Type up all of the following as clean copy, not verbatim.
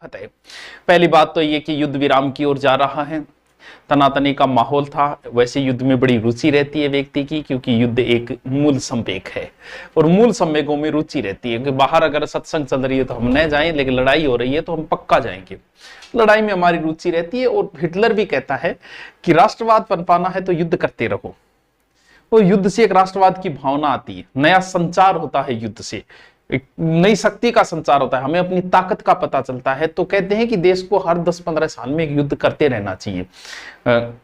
फतेह। पहली बात तो ये कि युद्ध विराम की ओर जा रहा है। तनातनी का माहौल था। वैसे युद्ध में बड़ी रुचि रहती है व्यक्ति की, क्योंकि युद्ध एक मूल संवेग है और मूल संवेगों में रुचि रहती है कि बाहर अगर सत्संग चल रही है तो हम न जाएं, लेकिन लड़ाई हो रही है तो हम पक्का जाएंगे। लड़ाई में हमारी रुचि रहती है। और हिटलर भी कहता है कि राष्ट्रवाद पनपाना है तो युद्ध करते रहो। तो युद्ध से एक राष्ट्रवाद की भावना आती है, नया संचार होता है युद्ध से, एक नई शक्ति का संचार होता है, हमें अपनी ताकत का पता चलता है। तो कहते हैं कि देश को हर 10-15 साल में एक युद्ध करते रहना चाहिए।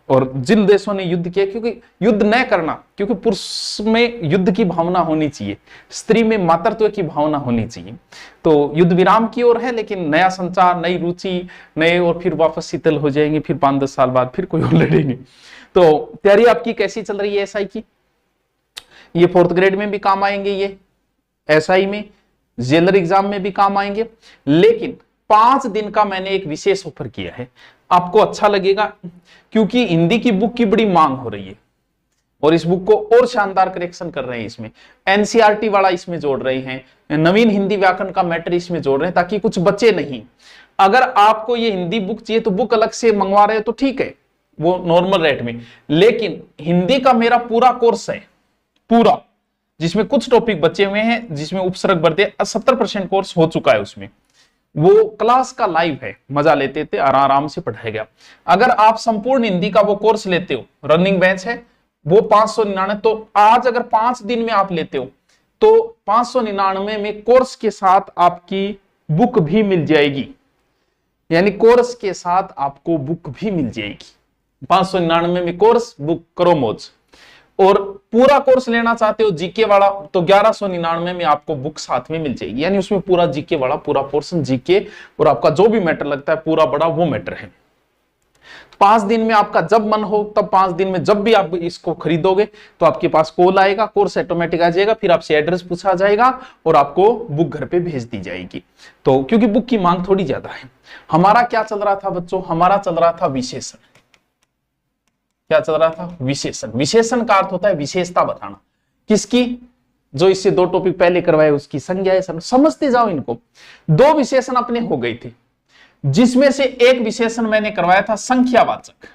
और जिन देशों ने युद्ध किया, क्योंकि युद्ध न करना, क्योंकि पुरुष में युद्ध की भावना होनी चाहिए, स्त्री में मातृत्व की भावना होनी चाहिए। तो युद्ध विराम की ओर है, लेकिन नया संचार, नई रुचि, नए, और फिर वापस शीतल हो जाएंगे, फिर 5-10 साल बाद फिर कोई और लड़ेंगे। तो तैयारी आपकी कैसी चल रही है एसआई की? ये 4th ग्रेड में भी काम आएंगे, ये एसआई में, जेलर एग्जाम में भी काम आएंगे। लेकिन 5 दिन का मैंने एक विशेष ऑफर किया है, आपको अच्छा लगेगा, क्योंकि हिंदी की बुक की बड़ी मांग हो रही है और इस बुक को और शानदार करेक्शन कर रहे हैं। इसमें एनसीईआरटी वाला इसमें जोड़ रहे हैं, नवीन हिंदी व्याकरण का मैटर इसमें जोड़ रहे हैं, ताकि कुछ बचे नहीं। अगर आपको ये हिंदी बुक चाहिए तो बुक अलग से मंगवा रहे हो तो ठीक है, वो नॉर्मल रेट में। लेकिन हिंदी का मेरा पूरा कोर्स है, पूरा, जिसमें कुछ टॉपिक बचे हुए हैं, जिसमें उपसर्ग बढ़ते 70% कोर्स हो चुका है। उसमें वो क्लास का लाइव है, मजा लेते थे, आराम से पढ़ाया गया। अगर आप संपूर्ण हिंदी का वो कोर्स लेते हो, रनिंग बैच है, वो 599, तो आज अगर 5 दिन में आप लेते हो तो 599 में कोर्स के साथ आपकी बुक भी मिल जाएगी, यानी कोर्स के साथ आपको बुक भी मिल जाएगी। 599 में कोर्स, बुक करो मौज। और पूरा कोर्स लेना चाहते हो जीके वाला, तो 1199 में आपको बुक साथ में मिल जाएगी, यानी उसमें पूरा जीके वाला पूरा पोर्शन, जीके और आपका जो भी मैटर लगता है पूरा बड़ा वो मैटर है। 5 दिन में आपका जब मन हो तब, 5 दिन में जब भी आप इसको खरीदोगे तो आपके पास कॉल आएगा, कोर्स ऑटोमेटिक आ जाएगा, फिर आपसे एड्रेस पूछा जाएगा और आपको बुक घर पे भेज दी जाएगी। तो क्योंकि बुक की मांग थोड़ी ज्यादा है। हमारा क्या चल रहा था बच्चों? हमारा चल रहा था विशेषण। क्या चल रहा था? विशेषण। विशेषण का अर्थ होता है विशेषता बताना। किसकी? जो इससे 2 टॉपिक पहले करवाए उसकी संज्ञा है। समझते जाओ इनको। 2 विशेषण अपने हो गए थे, जिसमें से एक विशेषण मैंने करवाया था संख्यावाचक।